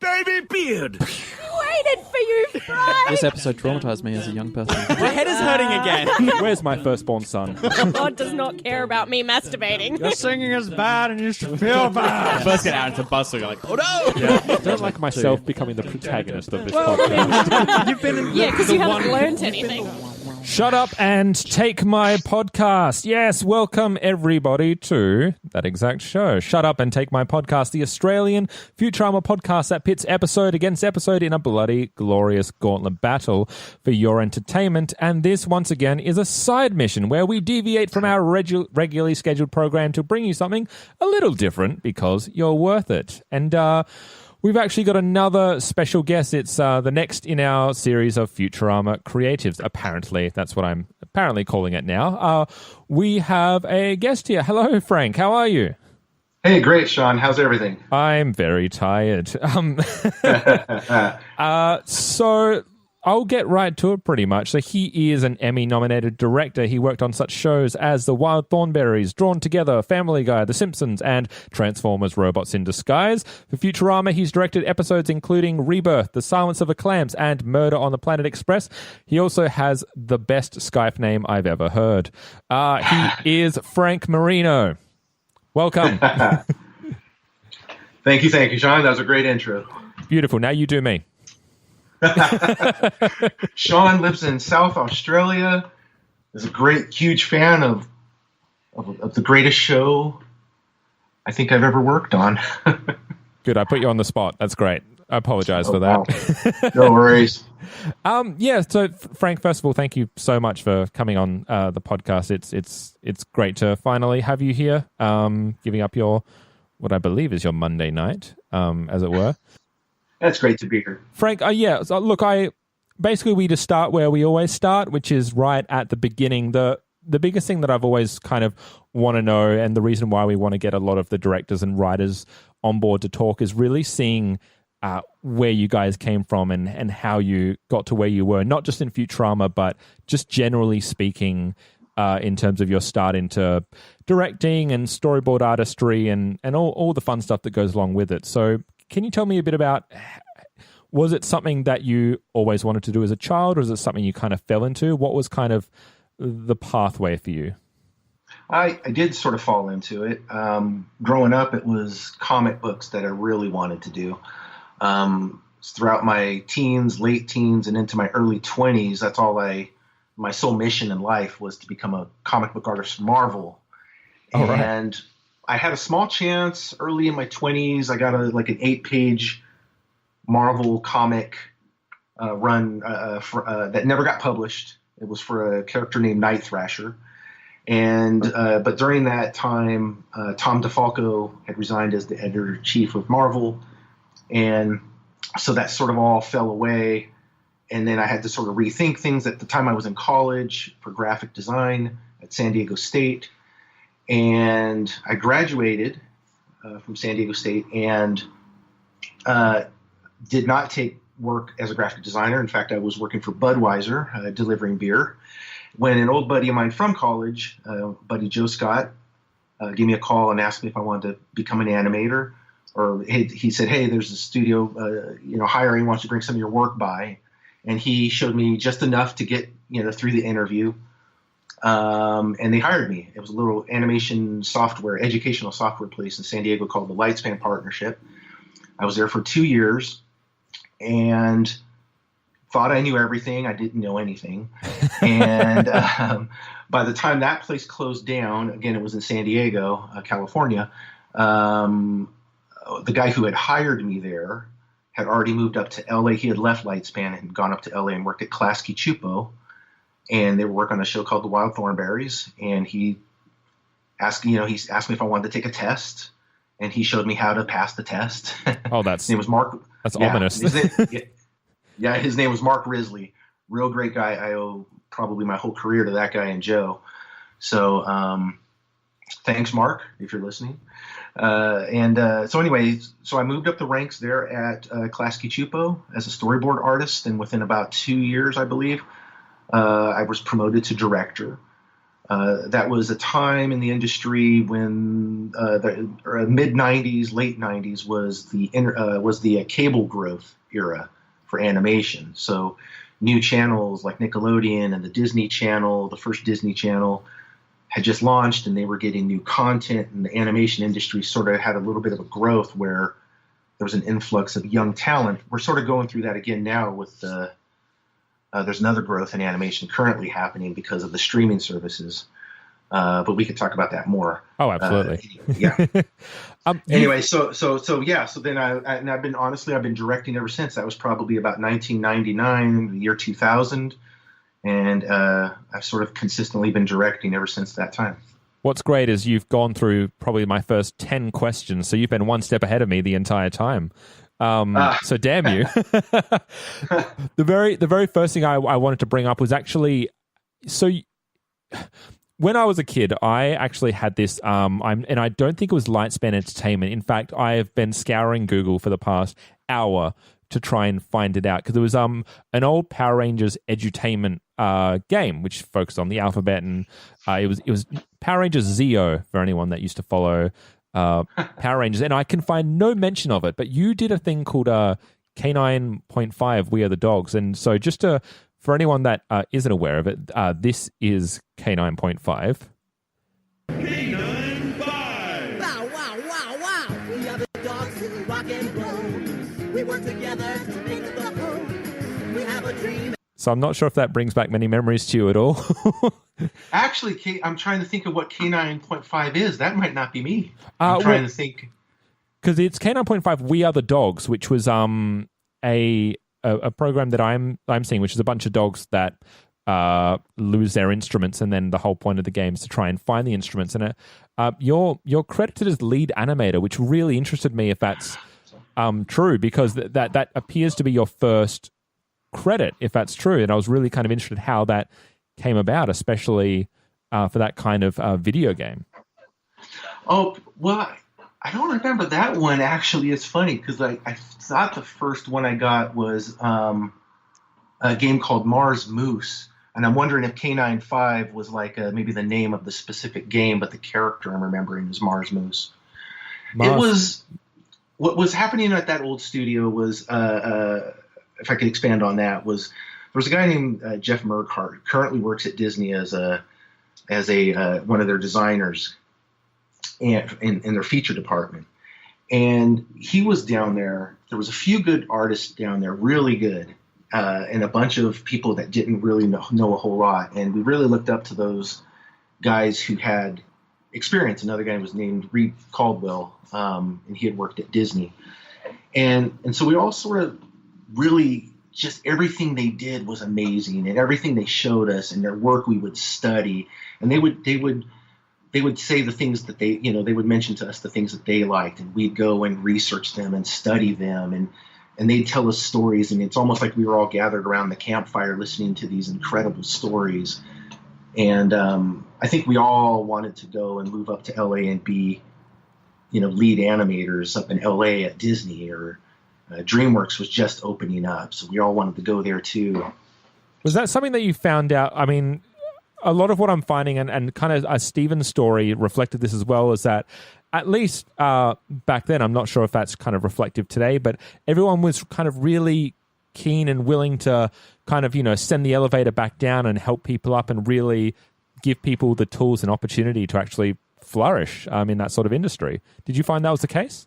baby beard. Waited for you, Frank. This episode traumatized me as a young person. My head is hurting again. Where's my firstborn son? God does not care about me masturbating. Your singing is bad and you should feel bad. First get out into bus, you're like, oh no! I don't like myself becoming the protagonist of this podcast. You've been in Because you haven't learned anything. Shut up and take my podcast. Yes, welcome everybody to that exact show. Shut up and take my podcast, the Australian Futurama podcast that pits episode against episode in a bloody glorious gauntlet battle for your entertainment. And this, once again, is a side mission where we deviate from our regularly scheduled program to bring you something a little different because you're worth it. And we've actually got another special guest. It's the next in our series of Futurama Creatives, apparently. That's what I'm apparently calling it now. We have a guest here. Hello, Frank. How are you? Hey, great, Sean. How's everything? I'm very tired. So I'll get right to it pretty much. So he is an Emmy-nominated director. He worked on such shows as The Wild Thornberrys, Drawn Together, Family Guy, The Simpsons, and Transformers Robots in Disguise. For Futurama, he's directed episodes including Rebirth, The Silence of the Clams, and Murder on the Planet Express. He also has the best Skype name I've ever heard. He is Frank Marino. Welcome. Thank you, Sean. That was a great intro. Beautiful. Now you do me. Sean lives in South Australia, is a great, huge fan of the greatest show I think I've ever worked on. Good. I put you on the spot. That's great. I apologize for that. Wow. No worries. So Frank, first of all, thank you so much for coming on the podcast. It's great to finally have you here, giving up your, what I believe is your Monday night, as it were. That's great to be here. Frank, so look, basically we just start where we always start, which is right at the beginning. The biggest thing that I've always kind of want to know, and the reason why we want to get a lot of the directors and writers on board to talk, is really seeing where you guys came from and how you got to where you were, not just in Futurama, but just generally speaking, in terms of your start into directing and storyboard artistry and all the fun stuff that goes along with it. So can you tell me a bit about, was it something that you always wanted to do as a child, or is it something you kind of fell into? What was kind of the pathway for you? I did sort of fall into it. Growing up, it was comic books that I really wanted to do. Throughout my teens, late teens, and into my early 20s, that's all my sole mission in life was to become a comic book artist for Marvel. All right. And I had a small chance early in my 20s. I got an 8-page Marvel comic run that never got published. It was for a character named Night Thrasher. And but during that time, Tom DeFalco had resigned as the editor-in-chief of Marvel. And so that sort of all fell away. And then I had to sort of rethink things. At the time I was in college for graphic design at San Diego State. And I graduated from San Diego State and did not take work as a graphic designer. In fact, I was working for Budweiser, delivering beer, when an old buddy of mine from college, buddy Joe Scott, gave me a call and asked me if I wanted to become an animator. Or he said, hey, there's a studio hiring, wants to bring some of your work by. And he showed me just enough to get through the interview. And they hired me. It was a little animation software, educational software place in San Diego called the Lightspan Partnership. I was there for 2 years and thought I knew everything. I didn't know anything. And by the time that place closed down, again, it was in San Diego, California, the guy who had hired me there had already moved up to LA. He had left Lightspan and gone up to LA and worked at Klasky Chupo. And they were working on a show called The Wild Thornberrys. And he asked me if I wanted to take a test. And he showed me how to pass the test. Oh, his name was Mark. That's ominous. His name was Mark Risley. Real great guy. I owe probably my whole career to that guy and Joe. So thanks, Mark, if you're listening. So anyway, so I moved up the ranks there at Klasky Chupo as a storyboard artist. And within about 2 years, I believe, I was promoted to director. That was a time in the industry when the mid '90s, late '90s was the cable growth era for animation. So new channels like Nickelodeon and the Disney Channel, the first Disney Channel, had just launched, and they were getting new content, and the animation industry sort of had a little bit of a growth where there was an influx of young talent. We're sort of going through that again now with there's another growth in animation currently happening because of the streaming services. But we could talk about that more. Oh, absolutely. Yeah. Anyway, so then I've been directing ever since. That was probably about 1999, the year 2000. And I've sort of consistently been directing ever since that time. What's great is you've gone through probably my first 10 questions, so you've been one step ahead of me the entire time. So damn you. The very first thing I wanted to bring up was actually, when I was a kid, I actually had this, and I don't think it was Lightspan Entertainment. In fact, I have been scouring Google for the past hour to try and find it out, because it was an old Power Rangers edutainment game which focused on the alphabet, and it was Power Rangers Zeo for anyone that used to follow Power Rangers, and I can find no mention of it. But you did a thing called K9.5 We Are the Dogs, and so just for anyone that isn't aware of it, this is K9.5. K9.5. Wow, wow, wow, wow. We are the dogs who rock and roll. We work together to make the home. We have a dream. So I'm not sure if that brings back many memories to you at all. Actually, I'm trying to think of what K9.5 is. That might not be me. I'm trying to think. Because it's K9.5 We Are the Dogs, which was a program that I'm seeing, which is a bunch of dogs that lose their instruments, and then the whole point of the game is to try and find the instruments. And you're credited as lead animator, which really interested me if that's true, because that appears to be your first credit, if that's true. And I was really kind of interested how that came about, especially for that kind of video game. Oh, well, I don't remember that one, actually. It's funny because I thought the first one I got was a game called Mars Moose, and I'm wondering if K9.5 was maybe the name of the specific game, but the character I'm remembering is Mars Moose. It was what was happening at that old studio was, if I could expand on that, was there was a guy named Jeff Merkhart, who currently works at Disney as one of their designers in their feature department. And he was down there. There was a few good artists down there, really good, and a bunch of people that didn't really know a whole lot. And we really looked up to those guys who had experience. Another guy was named Reed Caldwell, and he had worked at Disney. And so we all sort of really, just everything they did was amazing, and everything they showed us and their work we would study. And they would say the things that they would mention to us the things that they liked, and we'd go and research them and study them, and they'd tell us stories, and it's almost like we were all gathered around the campfire listening to these incredible stories. And I think we all wanted to go and move up to LA and be, lead animators up in LA at Disney, or DreamWorks was just opening up, so we all wanted to go there too. Was that something that you found out? I mean, a lot of what I'm finding, and kind of Steven's story reflected this as well, is that at least back then, I'm not sure if that's kind of reflective today, but everyone was kind of really keen and willing to kind of, send the elevator back down and help people up and really give people the tools and opportunity to actually flourish in that sort of industry. Did you find that was the case?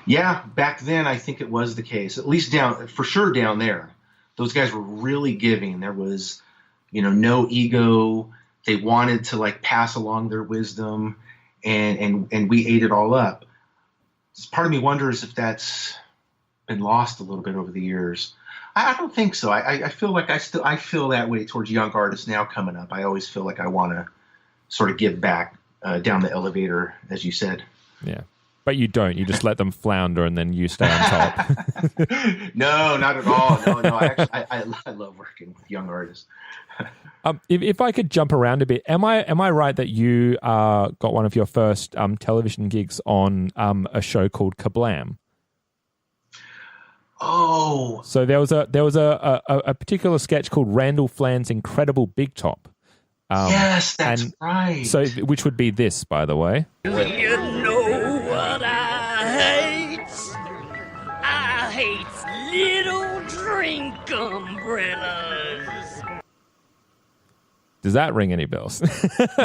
Yeah, back then I think it was the case, at least for sure down there. Those guys were really giving. There was, no ego. They wanted to pass along their wisdom, and we ate it all up. Part of me wonders if that's been lost a little bit over the years. I don't think so. I feel like I feel that way towards young artists now coming up. I always feel like I want to sort of give back down the elevator, as you said. Yeah. But you don't. You just let them flounder and then you stay on top. No, not at all. No. I love working with young artists. If I could jump around a bit, am I right that you got one of your first television gigs on a show called Kablam? Oh. So there was a particular sketch called Randall Fland's Incredible Big Top. Yes, that's and right. So, which would be this, by the way. You know what I hate? I hate little drink umbrellas. Does that ring any bells?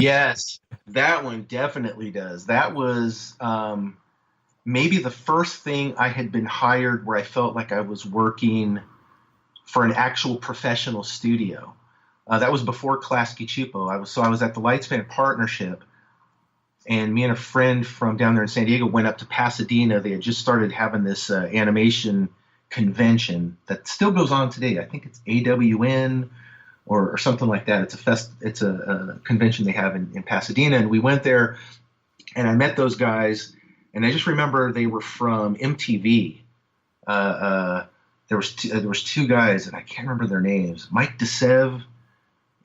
Yes, that one definitely does. That was maybe the first thing I had been hired where I felt like I was working for an actual professional studio. That was before Klasky Chupo. I was at the Lightspan Partnership, and me and a friend from down there in San Diego went up to Pasadena. They had just started having this animation convention that still goes on today. I think it's AWN or something like that. It's a convention they have in Pasadena, and we went there, and I met those guys, and I just remember they were from MTV. There was two guys, and I can't remember their names. Mike DeSev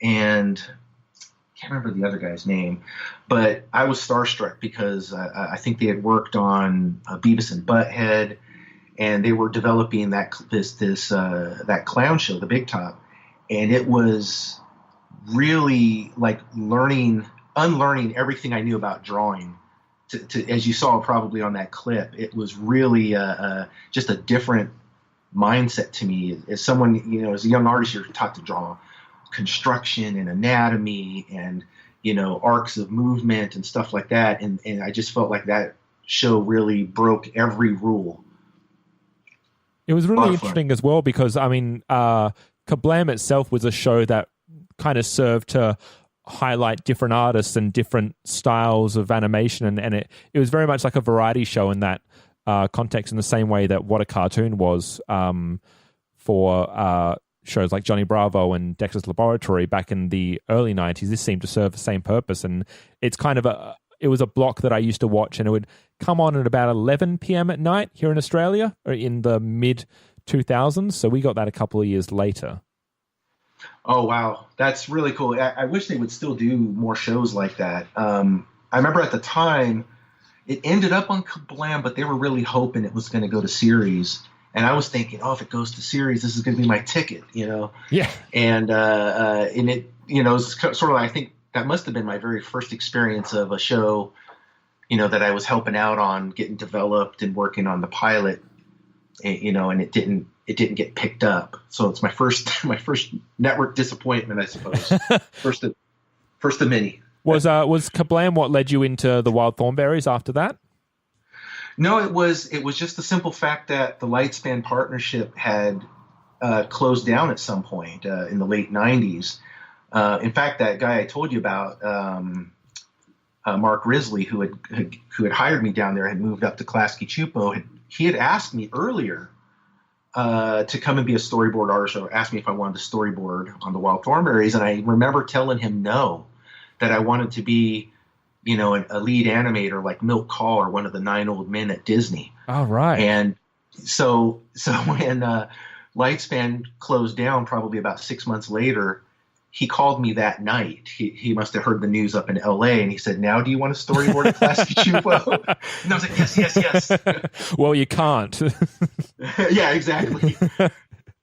and I can't remember the other guy's name, but I was starstruck because I think they had worked on Beavis and Butthead, and they were developing that clown show, The Big Top, and it was really like unlearning everything I knew about drawing. To as you saw probably on that clip, it was really just a different mindset to me. As someone, as a young artist, you're taught to draw construction and anatomy and arcs of movement and stuff like that, and I just felt like that show really broke every rule. It was really interesting as well because Kablam itself was a show that kind of served to highlight different artists and different styles of animation, and it was very much like a variety show in that context, in the same way that What a Cartoon was for shows like Johnny Bravo and Dexter's Laboratory back in the early 90s. This seemed to serve the same purpose, and it's kind of it was a block that I used to watch, and it would come on at about 11 p.m. at night here in Australia, or in the mid 2000s. So we got that a couple of years later. Oh, wow. That's really cool. I wish they would still do more shows like that. I remember at the time it ended up on Kablam, but they were really hoping it was going to go to series. And I was thinking, if it goes to series, this is going to be my ticket, Yeah. And it, it's sort of, I think that must have been my very first experience of a show, that I was helping out on getting developed and working on the pilot, and it didn't get picked up. So it's my first network disappointment, I suppose. first of many. Was Kablam what led you into the Wild Thornberrys after that? No, it was just the simple fact that the Lightspan Partnership had closed down at some point in the late 90s. In fact, that guy I told you about, Mark Risley, who had hired me down there, had moved up to Klasky Chupo. He had asked me earlier to come and be a storyboard artist, or asked me if I wanted to storyboard on the Wild Thornberrys, and I remember telling him no, that I wanted to be a lead animator like Milt Kahl or one of the 9 old men at Disney. Oh, right. And so when Lightspan closed down, probably about 6 months later, he called me that night. He must have heard the news up in L.A., and he said, "Now do you want to storyboard at Klasky Chupo?" And I was like, yes. Well, you can't. Yeah, exactly.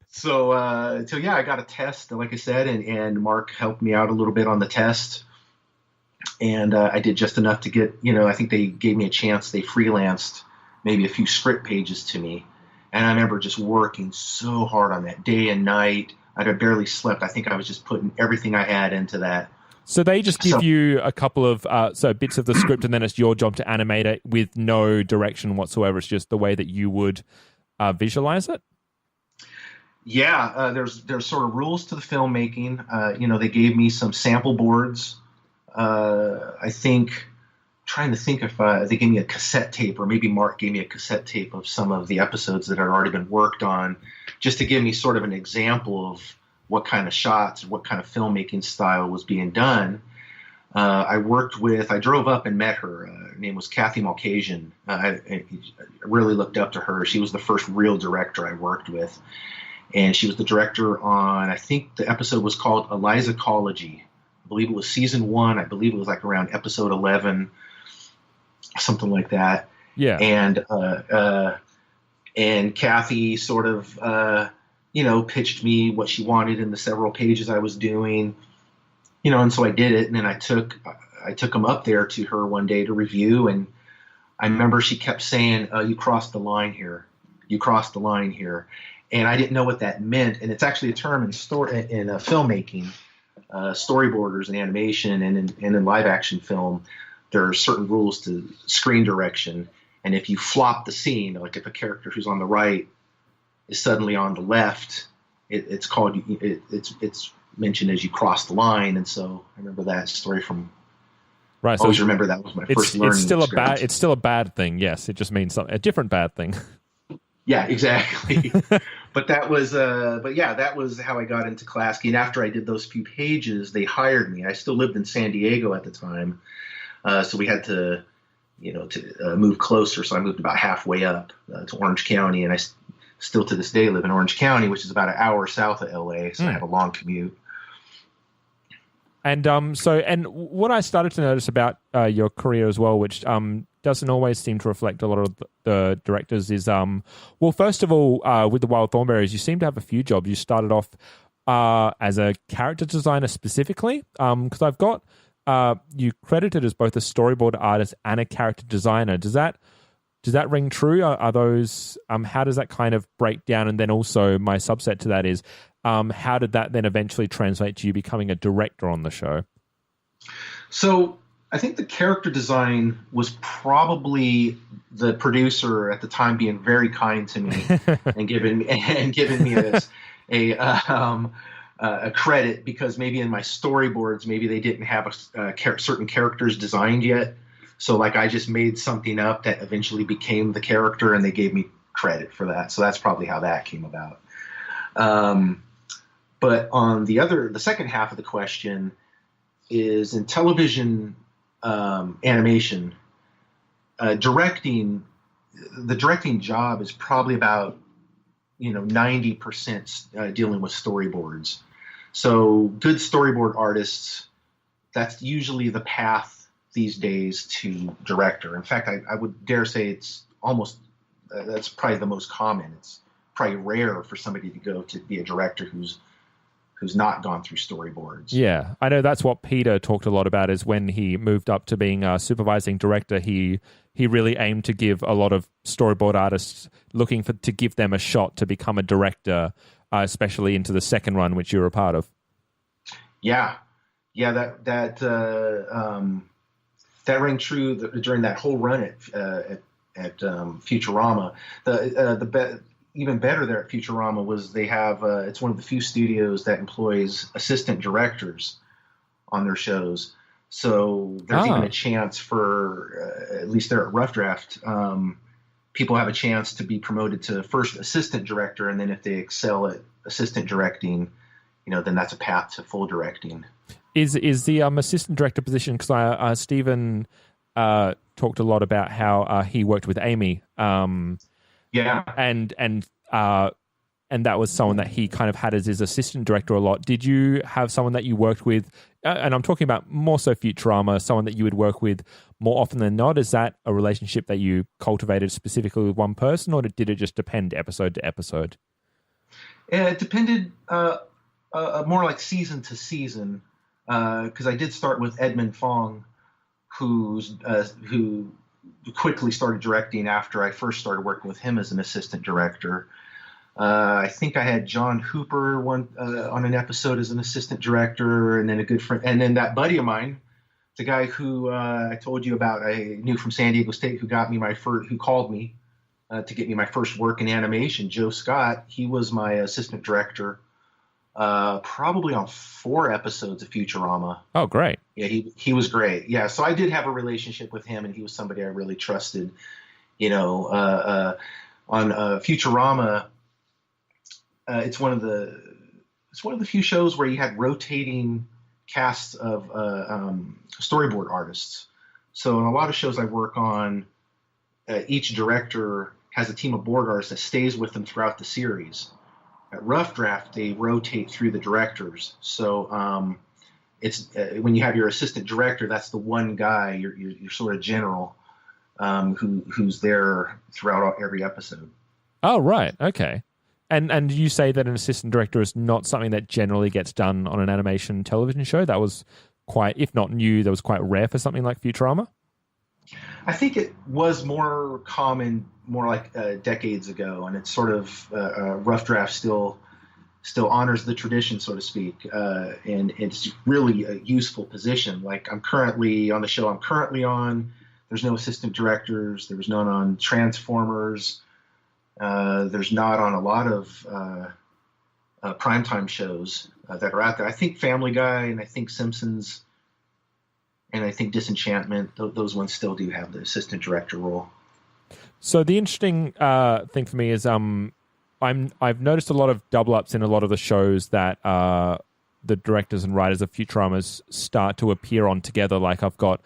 So I got a test, like I said, and Mark helped me out a little bit on the test. And I did just enough to get, I think they gave me a chance. They freelanced maybe a few script pages to me. And I remember just working so hard on that day and night. I barely slept. I think I was just putting everything I had into that. So they just give you a couple of bits of the script, and then it's your job to animate it with no direction whatsoever. It's just the way that you would visualize it? Yeah, there's sort of rules to the filmmaking. They gave me some sample boards. I think, trying to think if they gave me a cassette tape, or maybe Mark gave me a cassette tape of some of the episodes that had already been worked on, just to give me sort of an example of what kind of shots, what kind of filmmaking style was being done. I drove up and met her. Her name was Kathy Malkasian. I really looked up to her. She was the first real director I worked with. And she was the director on, I think the episode was called Elizacology. I believe it was season 1. I believe it was like around episode 11, something like that. Yeah. And Kathy sort of, pitched me what she wanted in the several pages I was doing. And so I did it, and then I took them up there to her one day to review, and I remember she kept saying, "You crossed the line here. You crossed the line here," and I didn't know what that meant. And it's actually a term in filmmaking, storyboarders and animation, and in live action film, there are certain rules to screen direction. And if you flop the scene, like if a character who's on the right is suddenly on the left, it's mentioned as you cross the line. And so I remember that story from. Right. I So always remember that was my first learning. It's still a bad thing. Yes, it just means a different bad thing. Yeah, exactly. But that was how I got into Klasky. And after I did those few pages, they hired me. I still lived in San Diego at the time, so we had to, move closer. So I moved about halfway up to Orange County, and I still to this day live in Orange County, which is about an hour south of LA. So I have a long commute. And and what I started to notice about your career as well, which doesn't always seem to reflect a lot of the directors, is first of all, with the Wild Thornberrys, you seem to have a few jobs. You started off as a character designer specifically, because I've got you credited as both a storyboard artist and a character designer. Does that ring true? Are those how does that kind of break down? And then also my subset to that is, how did that then eventually translate to you becoming a director on the show? So I think the character design was probably the producer at the time being very kind to me and giving me a credit, because maybe in my storyboards, maybe they didn't have certain characters designed yet. So like I just made something up that eventually became the character, and they gave me credit for that. So that's probably how that came about. But on the second half of the question is in television animation, directing. The directing job is probably about 90% dealing with storyboards. So good storyboard artists, that's usually the path these days to director. In fact, I would dare say it's almost that's probably the most common. It's probably rare for somebody to go to be a director who's not gone through storyboards. Yeah, I know that's what Peter talked a lot about, is when he moved up to being a supervising director, he really aimed to give a lot of storyboard artists to give them a shot to become a director, especially into the second run, which you were a part of. Yeah, that rang true during that whole run at Futurama. Even better there at Futurama was they have it's one of the few studios that employs assistant directors on their shows. So there's even a chance for at least there at Rough Draft, people have a chance to be promoted to first assistant director, and then if they excel at assistant directing, then that's a path to full directing. Is the assistant director position, because Stephen talked a lot about how he worked with Amy. Yeah, and that was someone that he kind of had as his assistant director a lot. Did you have someone that you worked with, and I'm talking about more so Futurama, someone that you would work with more often than not? Is that a relationship that you cultivated specifically with one person, or did it just depend episode to episode? It depended more like season to season, because I did start with Edmund Fong, who quickly started directing after I first started working with him as an assistant director. I think I had John Hooper on an episode as an assistant director, and then a good friend, and then that buddy of mine, the guy who I told you about, I knew from San Diego State, who called me to get me my first work in animation, Joe Scott. He was my assistant director, probably on 4 episodes of Futurama. Oh, great. Yeah, he was great. Yeah, so I did have a relationship with him, and he was somebody I really trusted. On Futurama, it's one of the few shows where you had rotating casts of storyboard artists. So in a lot of shows I work on, each director has a team of board artists that stays with them throughout the series. At Rough Draft, they rotate through the directors. So it's when you have your assistant director, that's the one guy, your sort of general, who's there throughout every episode. Oh, right. Okay. And you say that an assistant director is not something that generally gets done on an animation television show. That was quite, if not new, that was quite rare for something like Futurama. I think it was more common, more like decades ago, and it's sort of Rough Draft still honors the tradition, so to speak, and it's really a useful position. Like I'm currently on the show I'm currently on. There's no assistant directors. There's none on Transformers. There's not on a lot of primetime shows that are out there. I think Family Guy and I think Simpsons and I think Disenchantment, those ones still do have the assistant director role. So the interesting thing for me is I've noticed a lot of double ups in a lot of the shows that the directors and writers of Futuramas start to appear on together. Like I've got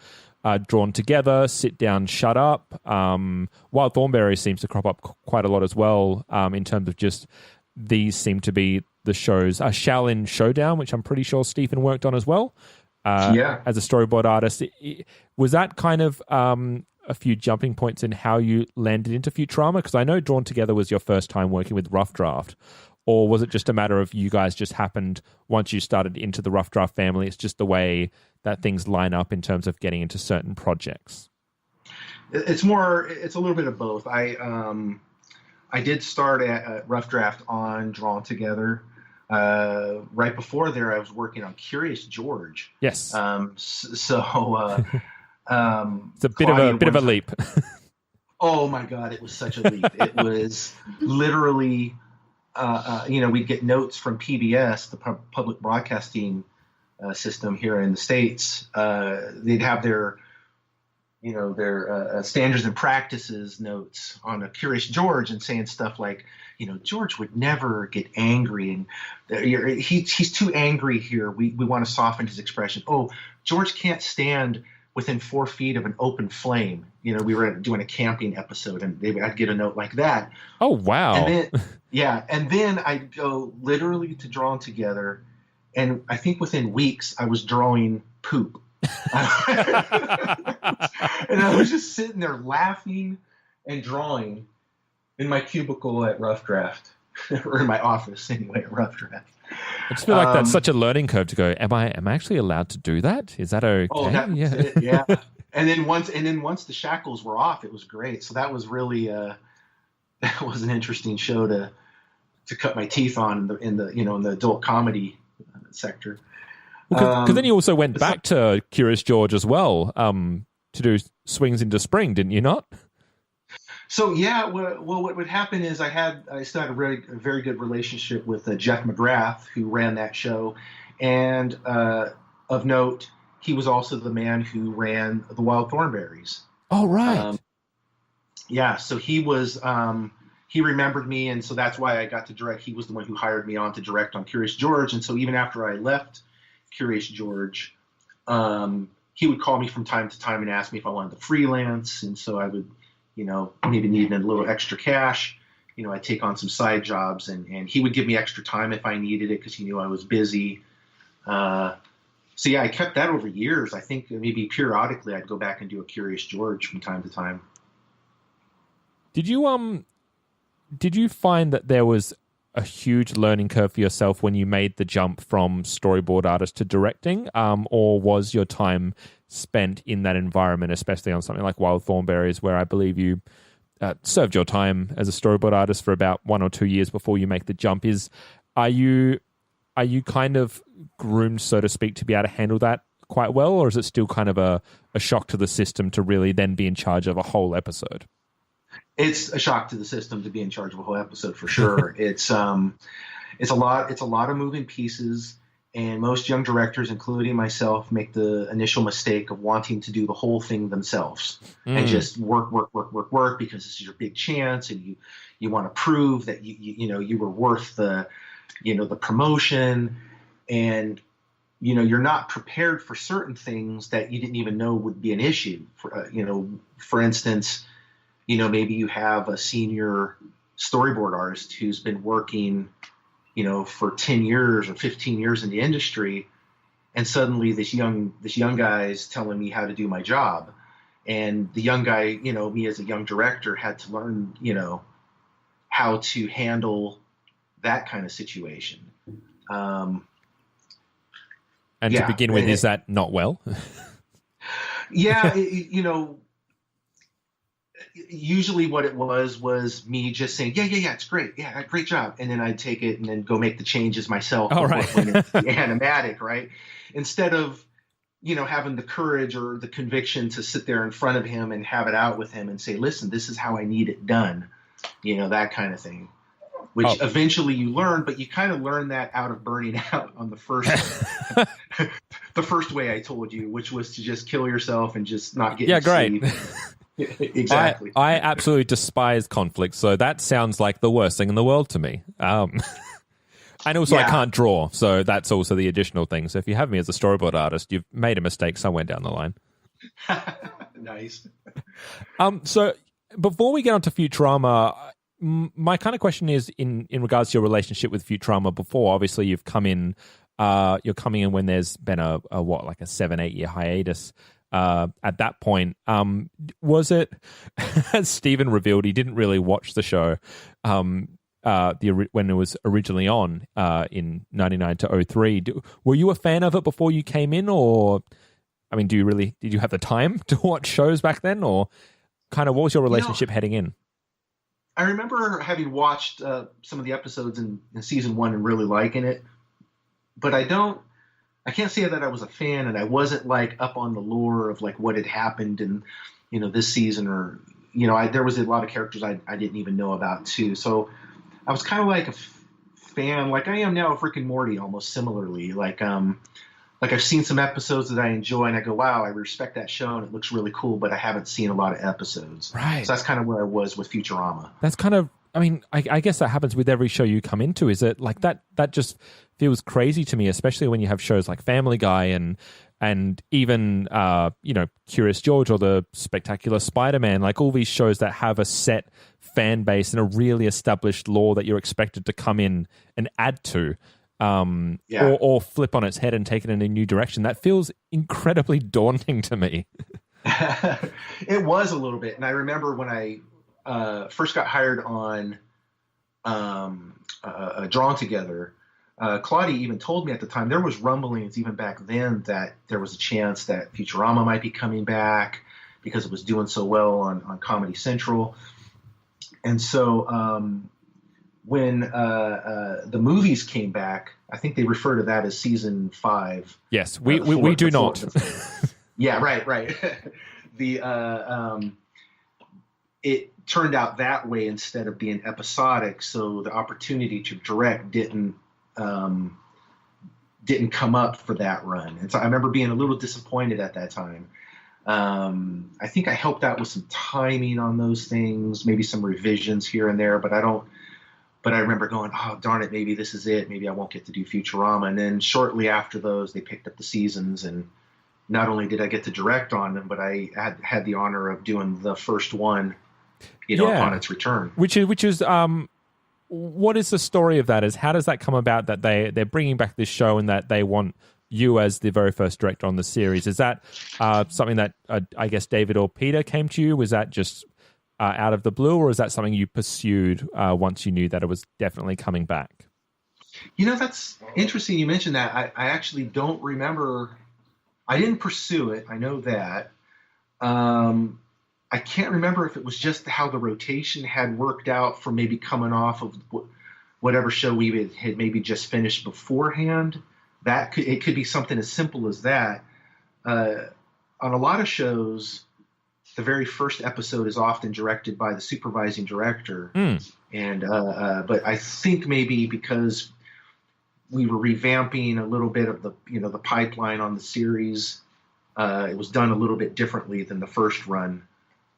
Drawn Together, Sit Down, Shut Up. Wild Thornberry seems to crop up quite a lot as well in terms of just these seem to be the shows. Shaolin Showdown, which I'm pretty sure Stephen worked on as well as a storyboard artist. Was that kind of a few jumping points in how you landed into Futurama? Because I know Drawn Together was your first time working with Rough Draft. Or was it just a matter of you guys just happened, once you started into the Rough Draft family, it's just the way that things line up in terms of getting into certain projects? It's a little bit of both. I did start at Rough Draft on Drawn Together. Right before there, I was working on Curious George. Yes. It's a bit of a leap. Oh my God, it was such a leap. It was literally... we'd get notes from PBS, the public broadcasting system here in the States. They'd have their standards and practices notes on a Curious George and saying stuff like, George would never get angry, and he's too angry here. We want to soften his expression. Oh, George can't stand within 4 feet of an open flame. We were doing a camping episode, and I'd get a note like that. Oh, wow. And then I'd go literally to Drawn Together, and I think within weeks I was drawing poop. And I was just sitting there laughing and drawing in my cubicle at Rough Draft, or in my office anyway at Rough Draft. I just feel like that's such a learning curve to go, am I actually allowed to do that? Is that okay? Oh, yeah. And then once the shackles were off, it was great. So that was really that was an interesting show to cut my teeth on in the adult comedy sector. Because then you also went back to Curious George as well to do Swings into Spring, didn't you not? So yeah, well, what would happen is I still had a very good relationship with Jeff McGrath, who ran that show, and of note, he was also the man who ran the Wild Thornberries. Oh, right. So he was he remembered me, and so that's why I got to direct. He was the one who hired me on to direct on Curious George, and so even after I left Curious George, he would call me from time to time and ask me if I wanted to freelance, and so I would, maybe need a little extra cash. I'd take on some side jobs, and he would give me extra time if I needed it because he knew I was busy. So yeah, I kept that over years. I think maybe periodically I'd go back and do a Curious George from time to time. Did you find that there was a huge learning curve for yourself when you made the jump from storyboard artist to directing, or was your time spent in that environment, especially on something like Wild Thornberries, where I believe you served your time as a storyboard artist for about 1 or 2 years before you make the jump? Are you kind of groomed, so to speak, to be able to handle that quite well, or is it still kind of a shock to the system to really then be in charge of a whole episode? It's a shock to the system to be in charge of a whole episode for sure. It's a lot of moving pieces, and most young directors, including myself, make the initial mistake of wanting to do the whole thing themselves and just work because this is your big chance, and you want to prove that you were worth the promotion, and you're not prepared for certain things that you didn't even know would be an issue. For instance, maybe you have a senior storyboard artist who's been working, for 10 years or 15 years in the industry, and suddenly this young guy is telling me how to do my job, and the young guy, me as a young director, had to learn, how to handle that kind of situation. And yeah, to begin with, is that not well? Yeah, usually what it was me just saying, yeah, it's great. Yeah, great job. And then I'd take it and then go make the changes myself. Oh, right. When it's the animatic, right? Instead of, having the courage or the conviction to sit there in front of him and have it out with him and say, listen, this is how I need it done. That kind of thing. Which eventually you learn, but you kind of learn that out of burning out on the first the first way I told you, which was to just kill yourself and just not get great. Exactly. I absolutely despise conflict, so that sounds like the worst thing in the world to me. And also I can't draw, so that's also the additional thing. So if you have me as a storyboard artist, you've made a mistake somewhere down the line. Nice. So before we get on to Futurama, my kind of question is in regards to your relationship with Futurama before. Obviously, you've come in. You're coming in when there's been a 7-8 year hiatus. At that point, was it? As Stephen revealed, he didn't really watch the show. When it was originally on in 99 to 03. Were you a fan of it before you came in, or did you have the time to watch shows back then, or kind of what was your relationship heading in? I remember having watched some of the episodes in season 1 and really liking it, but I can't say that I was a fan, and I wasn't like up on the lore of like what had happened in, this season, or, there was a lot of characters I didn't even know about too. So I was kind of like a fan, like I am now of Rick and Morty, almost similarly. Like I've seen some episodes that I enjoy, and I go, wow, I respect that show, and it looks really cool, but I haven't seen a lot of episodes. Right. So that's kind of where I was with Futurama. That's kind of, I guess that happens with every show you come into. Is it like that? That just feels crazy to me, especially when you have shows like Family Guy and even Curious George or the Spectacular Spider-Man, like all these shows that have a set fan base and a really established lore that you're expected to come in and add to, or flip on its head and take it in a new direction. That feels incredibly daunting to me. It was a little bit, and I remember when I first got hired on Drawn Together, Claudia even told me at the time there was rumblings even back then that there was a chance that Futurama might be coming back because it was doing so well on Comedy Central. And so when the movies came back, I think they refer to that as season 5. Yes, we do not. Yeah, right. It turned out that way instead of being episodic, so the opportunity to direct didn't come up for that run. And so I remember being a little disappointed at that time. I think I helped out with some timing on those things, maybe some revisions here and there, but I remember going, oh, darn it, maybe this is it. Maybe I won't get to do Futurama. And then shortly after those, they picked up the seasons, and not only did I get to direct on them, but I had the honor of doing the first one, upon its return. Which is what is the story of that? Is how does that come about that they're bringing back this show and that they want you as the very first director on the series? Is that something that I guess David or Peter came to you? Was that just out of the blue, or is that something you pursued once you knew that it was definitely coming back? That's interesting you mentioned that. I actually don't remember. I didn't pursue it. I know that. I can't remember if it was just how the rotation had worked out for maybe coming off of whatever show we had maybe just finished beforehand. It could be something as simple as that. On a lot of shows, the very first episode is often directed by the supervising director. And but I think maybe because we were revamping a little bit of the pipeline on the series, it was done a little bit differently than the first run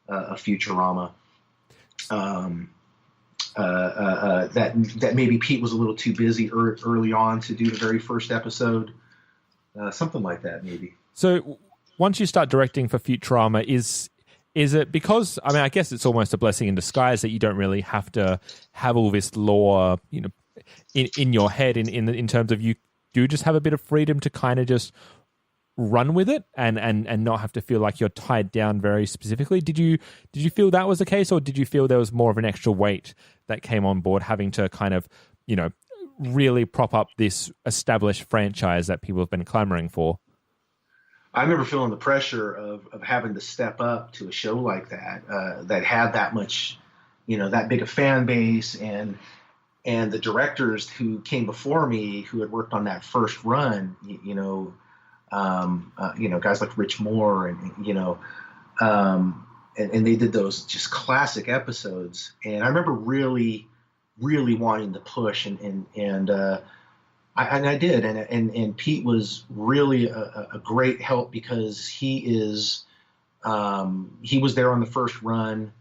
of Futurama. That maybe Pete was a little too busy early on to do the very first episode. Something like that, maybe. So once you start directing for Futurama, is it because, I guess it's almost a blessing in disguise that you don't really have to have all this lore, in your head in terms of you do just have a bit of freedom to kind of just run with it and not have to feel like you're tied down very specifically? Did you feel that was the case, or did you feel there was more of an extra weight that came on board having to kind of really prop up this established franchise that people have been clamoring for? I remember feeling the pressure of having to step up to a show like that, that had that much, that big a fan base, and the directors who came before me, who had worked on that first run, guys like Rich Moore, and they did those just classic episodes. And I remember really, really wanting to push, and I did, and Pete was really a great help, because he was there on the first run,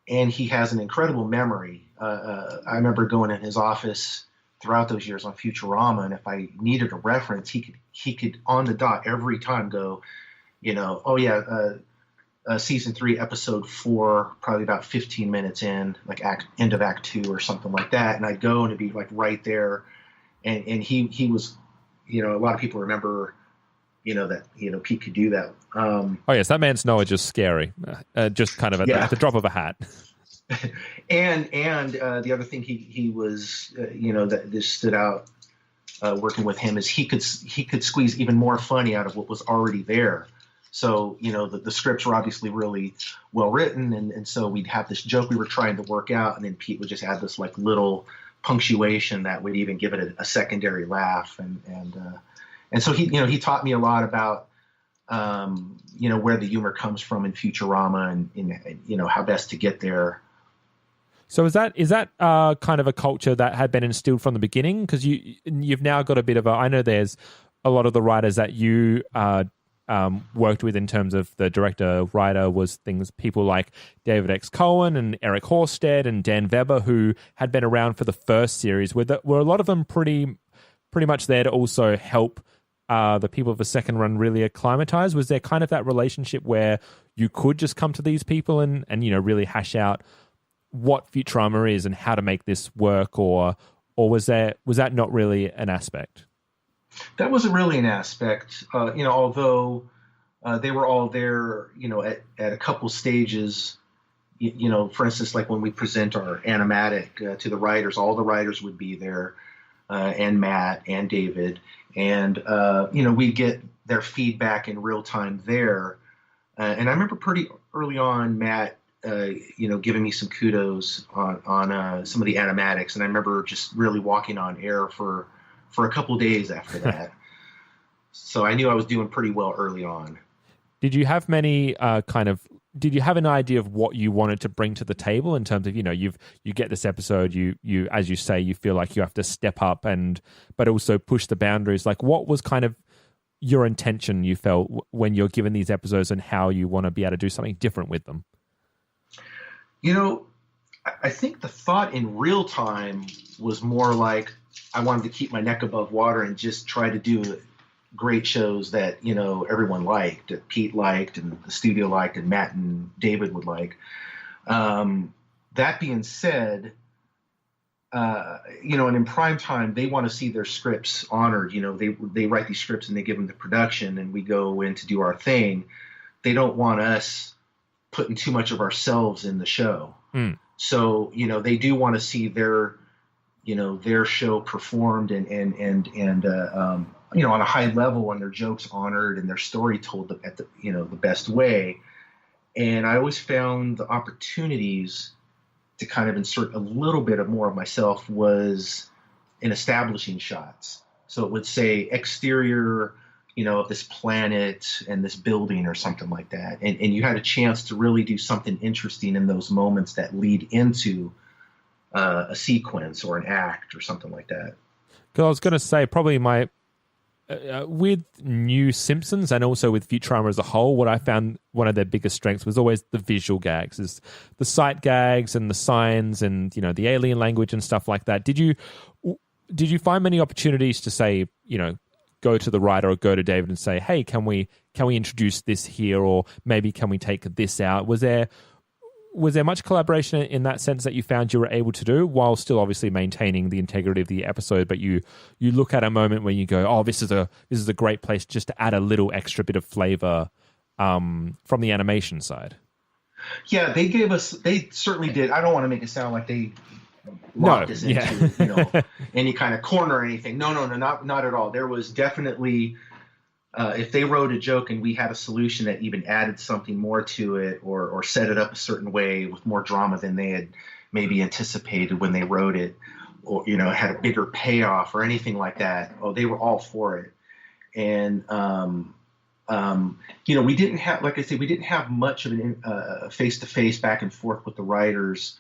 and he has an incredible memory. I remember going in his office throughout those years on Futurama, and if I needed a reference, he could on the dot every time go, season 3, episode 4, probably about 15 minutes in, like end of Act 2 or something like that, and I'd go and it'd be like right there. And he was, a lot of people remember, that, Pete could do that. Oh, yes, that man's knowledge is scary, just kind of at the drop of a hat. and the other thing he was, that just stood out working with him, is he could squeeze even more funny out of what was already there. So, the scripts were obviously really well written, and so we'd have this joke we were trying to work out, and then Pete would just add this like little punctuation that would even give it a secondary laugh, and so he taught me a lot about where the humor comes from in Futurama, and how best to get there. So is that kind of a culture that had been instilled from the beginning? Because you've now got a bit of I know there's a lot of the writers that you worked with in terms of the director-writer was people like David X. Cohen and Eric Horsted and Dan Weber, who had been around for the first series. Were a lot of them pretty much there to also help the people of the second run really acclimatize? Was there kind of that relationship where you could just come to these people and really hash out what Futurama is and how to make this work, or was that not really an aspect? That wasn't really an aspect, although they were all there, at a couple stages, for instance, like when we present our animatic to the writers, all the writers would be there, and Matt and David, and, we get their feedback in real time there. And I remember pretty early on, Matt, giving me some kudos on some of the animatics. And I remember just really walking on air for a couple days after that. So I knew I was doing pretty well early on. Did you have many did you have an idea of what you wanted to bring to the table in terms of, you get this episode, you as you say, you feel like you have to step up but also push the boundaries. Like, what was kind of your intention you felt when you're given these episodes, and how you want to be able to do something different with them? I think the thought in real time was more like, I wanted to keep my neck above water and just try to do great shows that, everyone liked, that Pete liked and the studio liked and Matt and David would like. That being said, and in prime time, they want to see their scripts honored. They write these scripts and they give them to production, and we go in to do our thing. They don't want us putting too much of ourselves in the show. So, they do want to see their show performed and on a high level, and their jokes honored and their story told at the best way. And I always found the opportunities to kind of insert a little bit of more of myself was in establishing shots. So it would say exterior, of this planet and this building or something like that. And you had a chance to really do something interesting in those moments that lead into a sequence or an act or something like that. Because I was going to say, probably with New Simpsons and also with Futurama as a whole, what I found one of their biggest strengths was always the visual gags, is the sight gags and the signs and, the alien language and stuff like that. Did you find many opportunities to say, go to the writer or go to David and say, hey, can we introduce this here, or maybe can we take this out? Was there much collaboration in that sense that you found you were able to do, while still obviously maintaining the integrity of the episode, but you look at a moment where you go, oh, this is a great place just to add a little extra bit of flavor from the animation side? Yeah, they certainly did. I don't want to make it sound like they locked us yeah. into any kind of corner or anything. No, not at all. There was definitely if they wrote a joke and we had a solution that even added something more to it or set it up a certain way with more drama than they had maybe anticipated when they wrote it, or had a bigger payoff or anything like that, they were all for it. And we didn't have, like I said, we didn't have much of a face-to-face back and forth with the writers.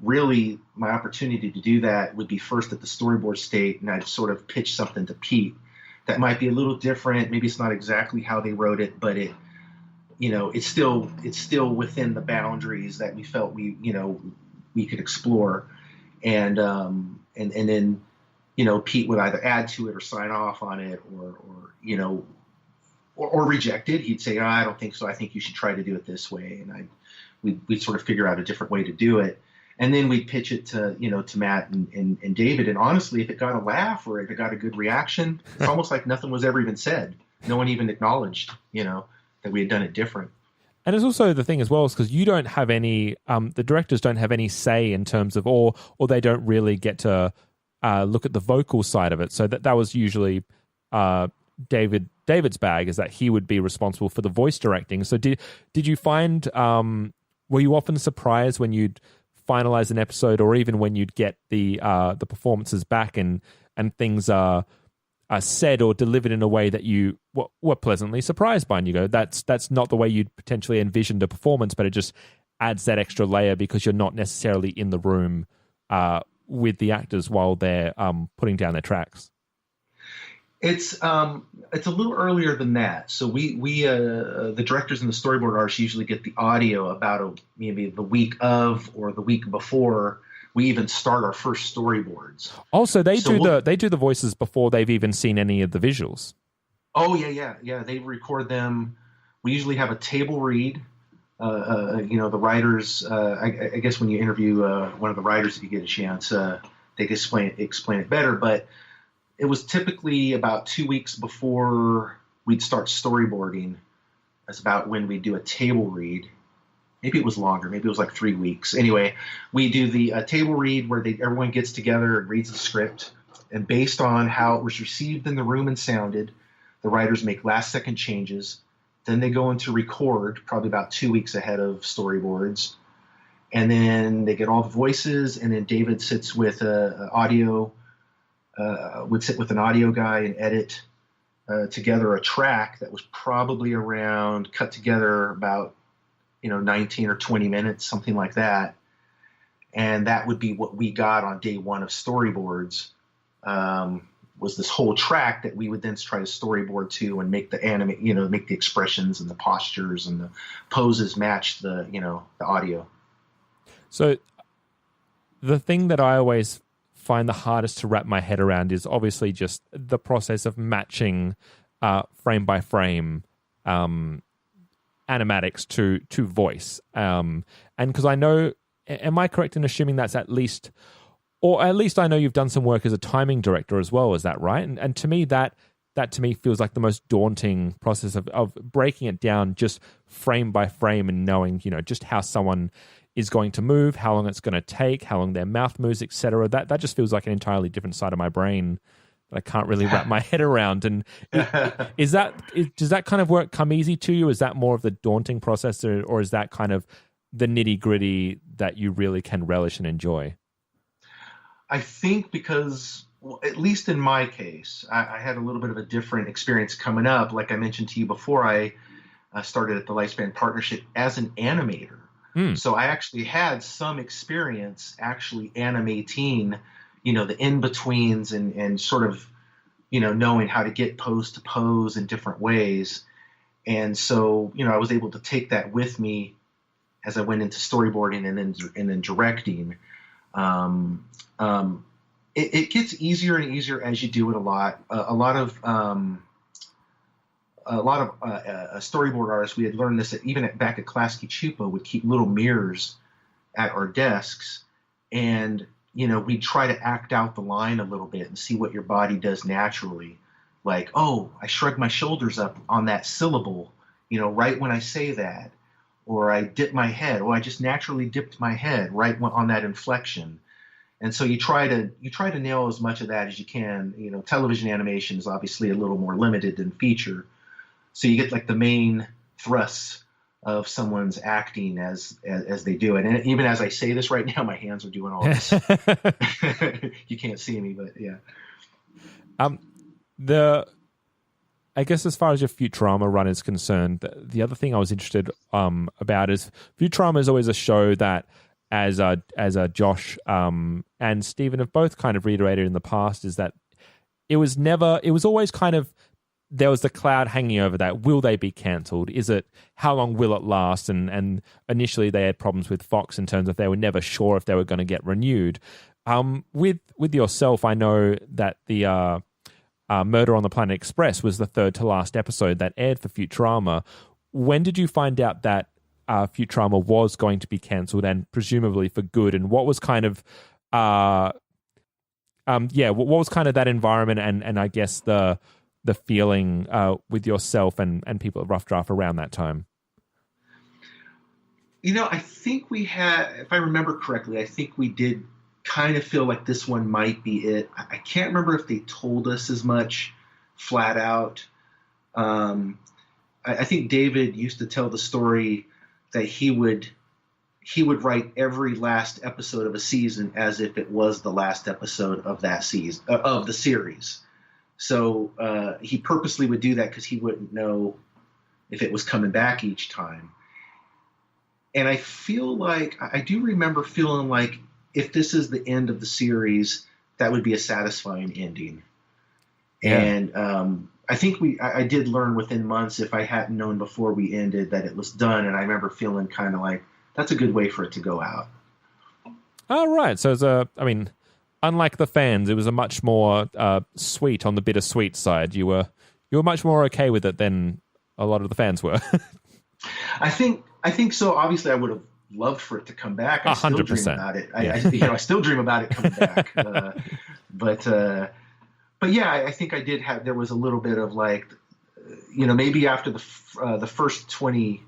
Really, my opportunity to do that would be first at the storyboard state, and I'd sort of pitch something to Pete that might be a little different. Maybe it's not exactly how they wrote it, but it's still within the boundaries that we felt we could explore. And then Pete would either add to it or sign off on it, or reject it. He'd say, I don't think so. I think you should try to do it this way. And we'd sort of figure out a different way to do it. And then we'd pitch it to Matt and David. And honestly, if it got a laugh or if it got a good reaction, it's almost like nothing was ever even said. No one even acknowledged, that we had done it different. And it's also the thing as well, is because you don't have any, the directors don't have any say in terms of, or they don't really get to look at the vocal side of it. So that was usually David's bag, is that he would be responsible for the voice directing. So did you find, were you often surprised when you'd finalize an episode, or even when you'd get the performances back and things are said or delivered in a way that you were pleasantly surprised by, and you go, that's not the way you'd potentially envisioned a performance, but it just adds that extra layer because you're not necessarily in the room with the actors while they're putting down their tracks? It's a little earlier than that. So we the directors and the storyboard artists usually get the audio about maybe the week of or the week before we even start our first storyboards. Also, they do the voices before they've even seen any of the visuals. Oh yeah. They record them. We usually have a table read. The writers. I guess when you interview one of the writers, if you get a chance, they can explain it better. But it was typically about 2 weeks before we'd start storyboarding. That's about when we'd do a table read. Maybe it was longer. Maybe it was like 3 weeks. Anyway, we do the table read where everyone gets together and reads the script. And based on how it was received in the room and sounded, the writers make last-second changes. Then they go into record, probably about 2 weeks ahead of storyboards. And then they get all the voices, and then David sits with audio. Would sit with an audio guy and edit together a track that was probably around, cut together about 19 or 20 minutes, something like that. And that would be what we got on day one of storyboards, was this whole track that we would then try to storyboard to and make the make the expressions and the postures and the poses match the audio. So the thing that I always find the hardest to wrap my head around is obviously just the process of matching frame by frame animatics to voice. And because I know, am I correct in assuming that's at least I know you've done some work as a timing director as well, is that right? And to me, that to me feels like the most daunting process of breaking it down just frame by frame and knowing, just how someone is going to move, how long it's going to take, how long their mouth moves, etc. That just feels like an entirely different side of my brain that I can't really wrap my head around. And does that kind of work come easy to you? Is that more of the daunting process, or is that kind of the nitty gritty that you really can relish and enjoy? I think because, well, at least in my case, I had a little bit of a different experience coming up. Like I mentioned to you before, I started at the Lifespan Partnership as an animator. So I actually had some experience actually animating, the in-betweens and sort of, knowing how to get pose to pose in different ways. And so, I was able to take that with me as I went into storyboarding and then directing. It gets easier and easier as you do it a lot. A lot of storyboard artists, we had learned this back at Klasky Chupa, would keep little mirrors at our desks, and we'd try to act out the line a little bit and see what your body does naturally. Like, oh, I shrug my shoulders up on that syllable, right when I say that, or I dip my head. Well, I just naturally dipped my head right on that inflection. And so you try to nail as much of that as you can. You know, television animation is obviously a little more limited than feature. So you get like the main thrusts of someone's acting as they do it. And even as I say this right now, my hands are doing all this. You can't see me, but yeah. I guess as far as your Futurama run is concerned, the other thing I was interested about is Futurama is always a show that, as Josh and Stephen have both kind of reiterated in the past, is that it was always kind of, there was the cloud hanging over that. Will they be cancelled? Is it, how long will it last? And initially they had problems with Fox in terms of they were never sure if they were going to get renewed. With yourself, I know that the Murder on the Planet Express was the third to last episode that aired for Futurama. When did you find out that Futurama was going to be cancelled, and presumably for good? And what was kind of, what was kind of that environment and I guess the feeling with yourself and people at Rough Draft around that time? You know, I think we had, if I remember correctly, I think we did kind of feel like this one might be it. I can't remember if they told us as much flat out. I think David used to tell the story that he would write every last episode of a season as if it was the last episode of that season of the series. So he purposely would do that because he wouldn't know if it was coming back each time. And I feel like I do remember feeling like if this is the end of the series, that would be a satisfying ending. Yeah. And I think I did learn within months, if I hadn't known before we ended, that it was done. And I remember feeling kind of like, that's a good way for it to go out. Oh, right. So unlike the fans, it was a much more sweet, on the bittersweet side. You were much more okay with it than a lot of the fans were. I think so. Obviously, I would have loved for it to come back. I 100%. Still dream about it. I still dream about it coming back. But yeah, I think I did have. There was a little bit of like, maybe after the first 20.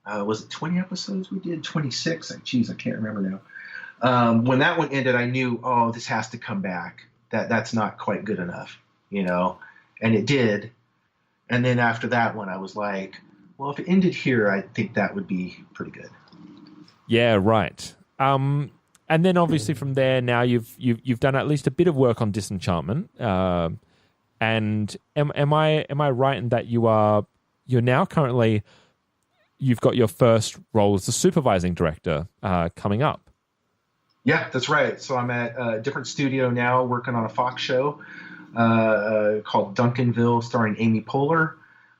Was it 20 episodes we did? 26? Geez, I can't remember now. When that one ended, I knew, this has to come back. That's not quite good enough, and it did. And then after that one, I was like, well, if it ended here, I think that would be pretty good. Yeah, right. And then obviously from there, now you've done at least a bit of work on Disenchantment. And am I right in that you're now currently, you've got your first role as the supervising director coming up? Yeah, that's right. So I'm at a different studio now, working on a Fox show called Duncanville, starring Amy Poehler.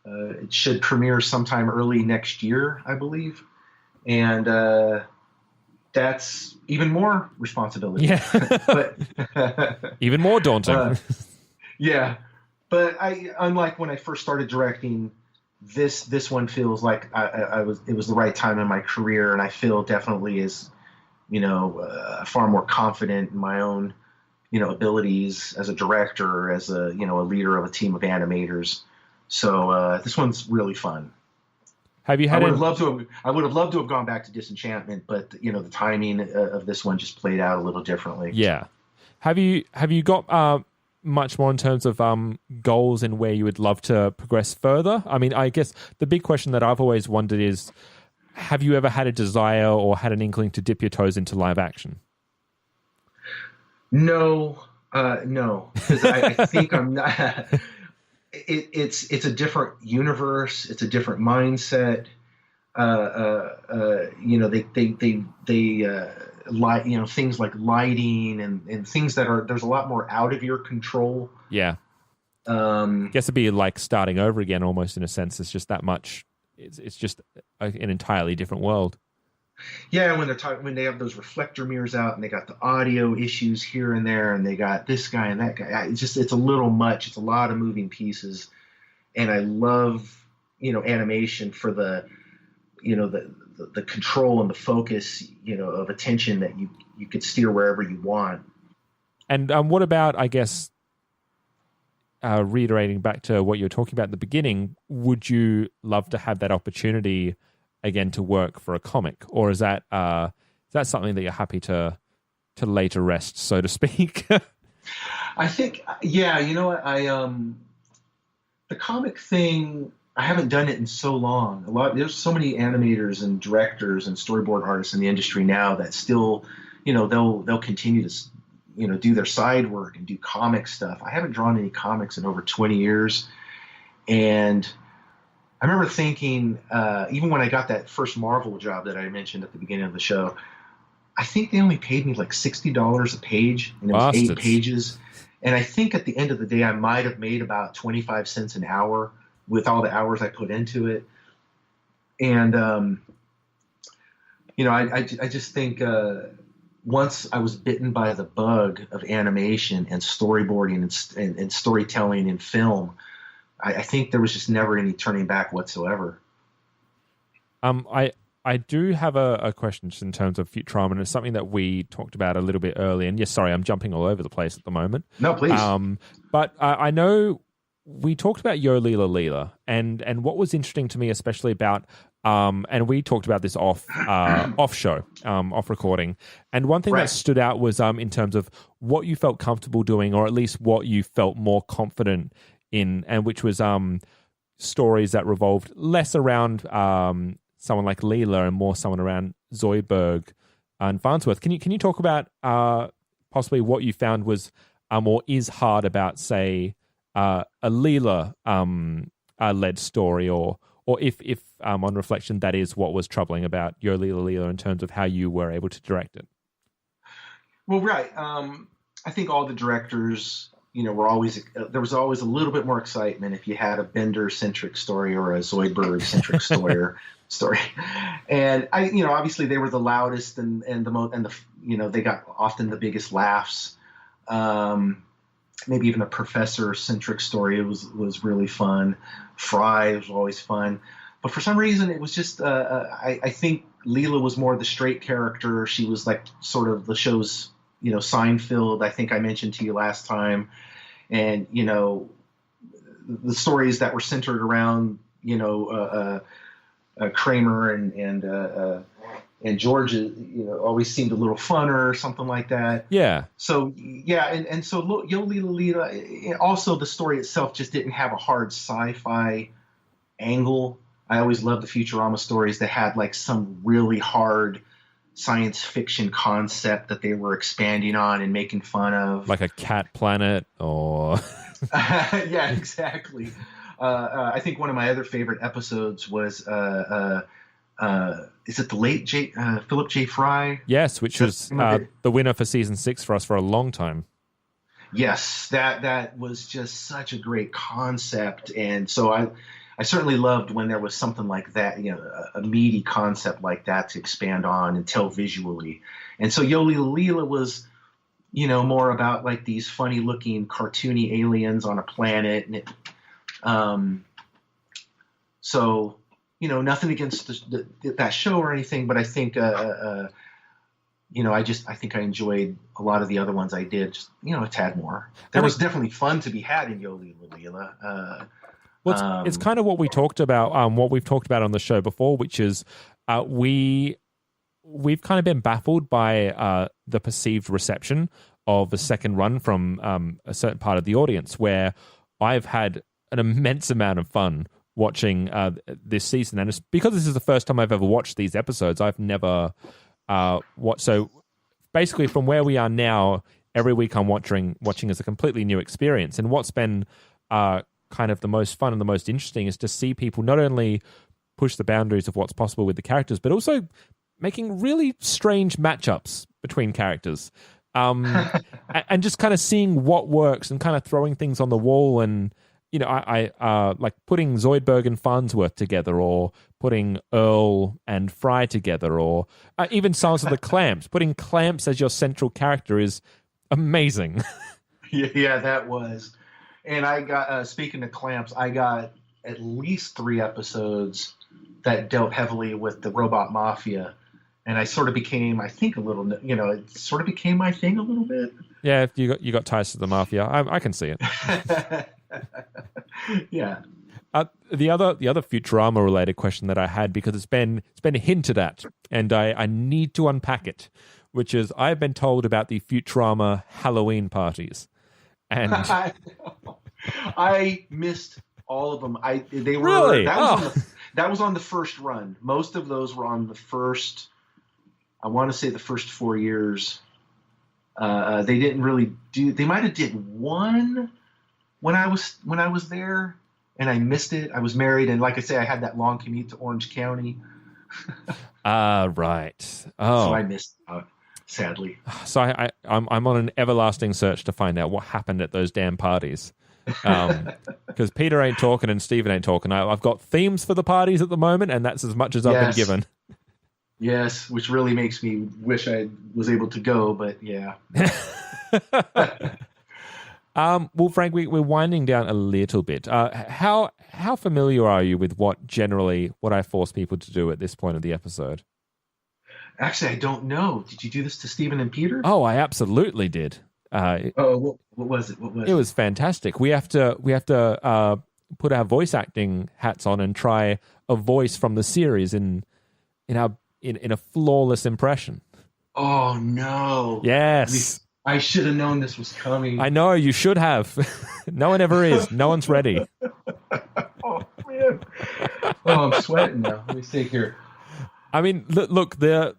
It should premiere sometime early next year, I believe. And that's even more responsibility. Yeah. But even more daunting. Yeah. But unlike when I first started directing, this one feels like it was the right time in my career, and I feel definitely is, far more confident in my own, abilities as a director, as a, a leader of a team of animators. So this one's really fun. Have you had? I would have loved to have gone back to Disenchantment, but the timing of this one just played out a little differently. Yeah. Have you got much more in terms of goals and where you would love to progress further? I mean, I guess the big question that I've always wondered is, have you ever had a desire or had an inkling to dip your toes into live action? No, because I think I'm not. It's a different universe. It's a different mindset. They things like lighting and things that there's a lot more out of your control. Yeah. I guess it'd be like starting over again, almost, in a sense. It's just that much. It's just an entirely different world. Yeah, when they have those reflector mirrors out and they got the audio issues here and there and they got this guy and that guy, it's a little much. It's a lot of moving pieces, and I love animation for the the control and the focus of attention that you could steer wherever you want. And what about, I guess, reiterating back to what you were talking about at the beginning, would you love to have that opportunity again to work for a comic, or is that something that you're happy to lay to rest, so to speak? I think, yeah, you know what, the comic thing, I haven't done it in so long. There's so many animators and directors and storyboard artists in the industry now that still, they'll continue to, do their side work and do comic stuff. I haven't drawn any comics in over 20 years. And I remember thinking, even when I got that first Marvel job that I mentioned at the beginning of the show, I think they only paid me like $60 a page, and it was 8 pages. And I think at the end of the day, I might have made about 25 cents an hour with all the hours I put into it. And, I just think once I was bitten by the bug of animation and storyboarding and storytelling in film, I think there was just never any turning back whatsoever. I do have a question just in terms of Futurama, and it's something that we talked about a little bit earlier. And yes, sorry, I'm jumping all over the place at the moment. No, please. But I know we talked about Yo Leela Leela, and what was interesting to me, especially about, and we talked about this off recording. And one thing that stood out was in terms of what you felt comfortable doing, or at least what you felt more confident in, and which was stories that revolved less around someone like Leela and more someone around Zoidberg and Farnsworth. Can you talk about possibly what you found was or is hard about, say, a Leela led story, or if on reflection that is what was troubling about Yo Leela Leela in terms of how you were able to direct it? Well, right. I think all the directors, were always, there was always a little bit more excitement if you had a Bender-centric story or a Zoidberg-centric story. And obviously they were the loudest and they got often the biggest laughs. Maybe even a professor-centric story was really fun. Fry was always fun. But for some reason, it was just, I think Leela was more the straight character. She was like sort of the show's, Seinfeld, I think I mentioned to you last time. And, the stories that were centered around, Kramer and George, always seemed a little funner or something like that. Yeah. So, yeah. And so Yo Leela Leela, also the story itself just didn't have a hard sci-fi angle. I always loved the Futurama stories that had like some really hard science fiction concept that they were expanding on and making fun of. Like a cat planet or... Yeah, exactly. I think one of my other favorite episodes was, is it the late Philip J. Fry? Yes, which was the winner for season 6 for us for a long time. Yes, that was just such a great concept. And so I certainly loved when there was something like that, a meaty concept like that to expand on and tell visually. And so Yo Leela Leela was, more about like these funny looking cartoony aliens on a planet. And it, so, nothing against that show or anything, but I think, I think I enjoyed a lot of the other ones I did, just, a tad more. There was definitely fun to be had in Yo Leela Leela. Well, it's kind of what we talked about, what we've talked about on the show before, which is we've kind of been baffled by the perceived reception of the second run from a certain part of the audience, where I've had an immense amount of fun watching this season. And it's because this is the first time I've ever watched these episodes. I've never watched. So basically from where we are now, every week I'm watching as a completely new experience. And what's been kind of the most fun and the most interesting is to see people not only push the boundaries of what's possible with the characters, but also making really strange matchups between characters. And just kind of seeing what works and kind of throwing things on the wall. And, I like putting Zoidberg and Farnsworth together, or putting Earl and Fry together, or even Silence of the Clamps. Putting Clamps as your central character is amazing. Yeah, that was. And I got, speaking of Clamps, I got at least 3 episodes that dealt heavily with the robot mafia. And I sort of became, I think, a little, it sort of became my thing a little bit. Yeah, if you got ties to the mafia, I can see it. Yeah. The other Futurama related question that I had, because it's been hinted at, and I need to unpack it, which is I've been told about the Futurama Halloween parties, and I missed all of them. They were Really? That was on the first run. Most of those were on the first. I want to say the first 4 years. They didn't really do. They might have did one when I was there, and I missed it. I was married, and like I say, I had that long commute to Orange County. Right. Oh, So I missed out, sadly. So I'm on an everlasting search to find out what happened at those damn parties. Because Peter ain't talking and Steven ain't talking. I've got themes for the parties at the moment, and that's as much as I've been given. Yes, which really makes me wish I was able to go, but yeah. Well, Frank, we're winding down a little bit. How familiar are you with what I force people to do at this point of the episode? Actually, I don't know. Did you do this to Steven and Peter? Oh, I absolutely did. What was it? What was it? It was fantastic. We have to put our voice acting hats on and try a voice from the series in a flawless impression. Oh no! Yes, I should have known this was coming. I know you should have. No one ever is. No one's ready. Oh man! Oh, I'm sweating now. Let me see here. I mean, look. The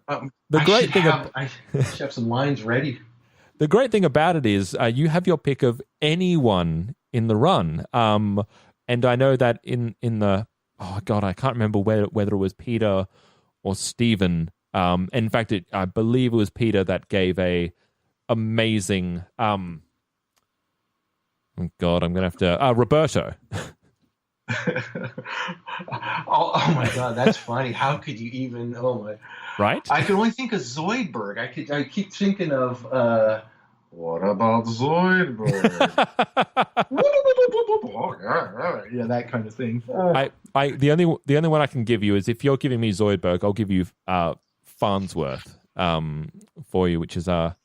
great thing. I should have some lines ready. The great thing about it is you have your pick of anyone in the run. And I know that in the I can't remember whether it was Peter or Steven. In fact, I believe it was Peter that gave a amazing. Oh God, I'm gonna have to Roberto. Oh my God, that's funny. How could you even? Oh my. Right? I could only think of Zoidberg. I keep thinking of what about Zoidberg? Yeah, that kind of thing. The only one I can give you is if you're giving me Zoidberg, I'll give you Farnsworth for you, which is good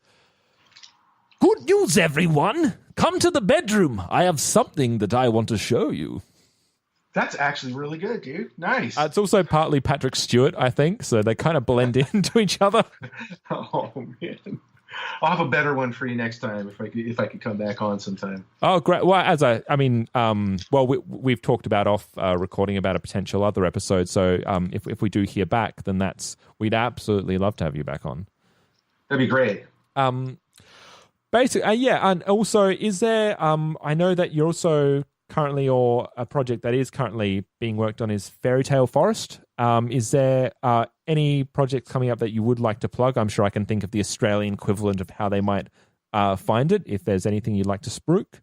news, everyone. Come to the bedroom. I have something that I want to show you. That's actually really good, dude. Nice. It's also partly Patrick Stewart, I think, so they kind of blend into each other. Oh man, I'll have a better one for you next time if I could come back on sometime. Oh, great! Well, we've talked about off recording about a potential other episode. So if we do hear back, then we'd absolutely love to have you back on. That'd be great. Basically, yeah, and also, is there? I know that you're also currently, or a project that is currently being worked on, is Fairy Tale Forest. Is there any projects coming up that you would like to plug? I'm sure I can think of the Australian equivalent of how they might find it, if there's anything you'd like to spruik.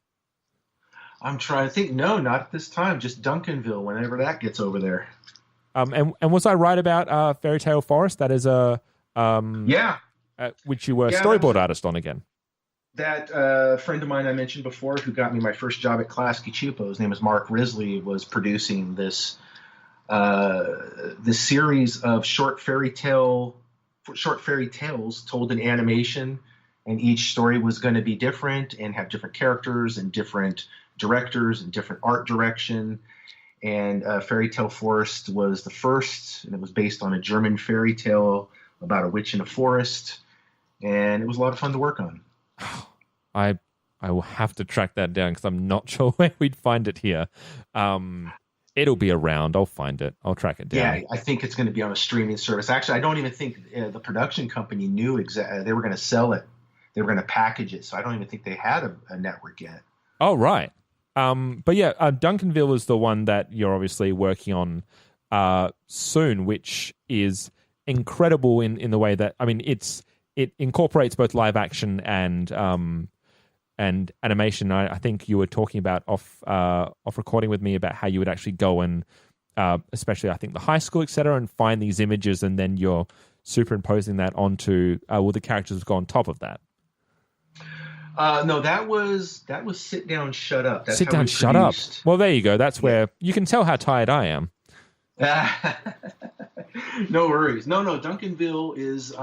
I'm trying to think. No, not at this time. Just Duncanville, whenever that gets over there. And was I right about Fairy Tale Forest? That is which you were storyboard artist on again. That friend of mine I mentioned before, who got me my first job at Klasky Chupo, his name is Mark Risley, was producing this series of short fairy tales told in animation, and each story was going to be different and have different characters and different directors and different art direction. And Fairy Tale Forest was the first, and it was based on a German fairy tale about a witch in a forest, and it was a lot of fun to work on. I will have to track that down because I'm not sure where we'd find it here. It'll be around. I'll find it. I'll track it down. Yeah, I think it's going to be on a streaming service. Actually, I don't even think the production company knew exactly. They were going to sell it. They were going to package it. So I don't even think they had a network yet. Oh, right. But yeah, Duncanville is the one that you're obviously working on soon, which is incredible in the way that, I mean, it incorporates both live action and animation. I think you were talking about off recording with me about how you would actually go and, especially I think the high school, etc., and find these images, and then you're superimposing that onto the characters would go on top of that. No, that was Sit Down, Shut Up. That's Sit Down, Shut Up. Well, there you go. That's where you can tell how tired I am. No worries. No, Duncanville is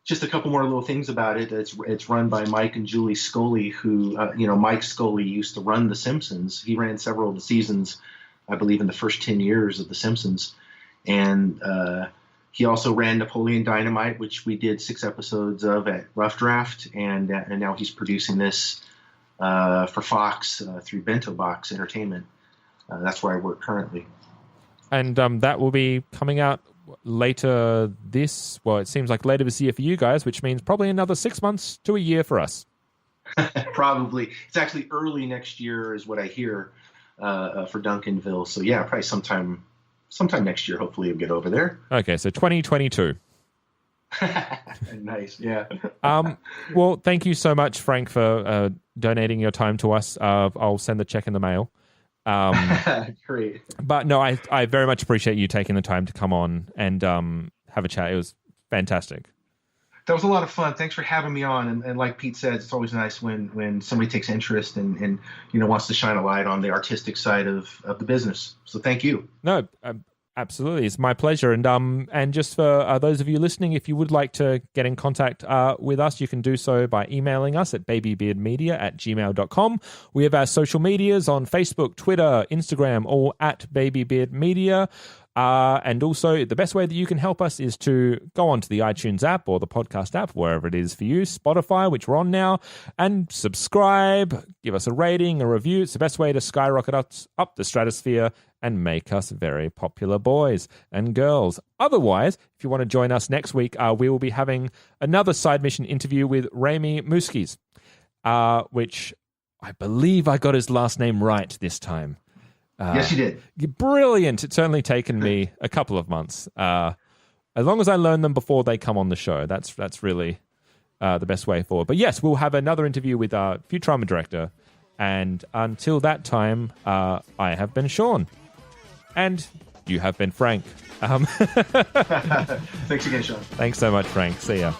just a couple more little things about it. It's run by Mike and Julie Scully, who Mike Scully used to run The Simpsons. He ran several of the seasons I believe, in the first 10 years of The Simpsons. And he also ran Napoleon Dynamite, which we did 6 episodes of at Rough Draft, and now he's producing this for Fox through Bento Box Entertainment. That's where I work currently. And that will be coming out later it seems like later this year for you guys, which means probably another 6 months to a year for us. Probably. It's actually early next year is what I hear for Duncanville. So yeah, probably sometime next year, hopefully we'll get over there. Okay, so 2022. Nice, yeah. Well, thank you so much, Frank, for donating your time to us. I'll send the check in the mail. Great. But no, I very much appreciate you taking the time to come on and have a chat. It was fantastic. That was a lot of fun. Thanks for having me on. And like Pete said, it's always nice when somebody takes interest and wants to shine a light on the artistic side of the business. So thank you. No, absolutely. It's my pleasure. And just for those of you listening, if you would like to get in contact with us, you can do so by emailing us at babybeardmedia@gmail.com. We have our social medias on Facebook, Twitter, Instagram, all at babybeardmedia. And also, the best way that you can help us is to go onto the iTunes app or the podcast app, wherever it is for you, Spotify, which we're on now, and subscribe, give us a rating, a review. It's the best way to skyrocket us up the stratosphere and make us very popular boys and girls. Otherwise, if you want to join us next week, we will be having another side mission interview with Rami Muskis, which I believe I got his last name right this time. Yes, you did. Brilliant. It's only taken me a couple of months. As long as I learn them before they come on the show, that's really the best way forward. But yes, we'll have another interview with our Futurama director. And until that time, I have been Sean. And you have been Frank. Thanks again, Sean. Thanks so much, Frank. See ya.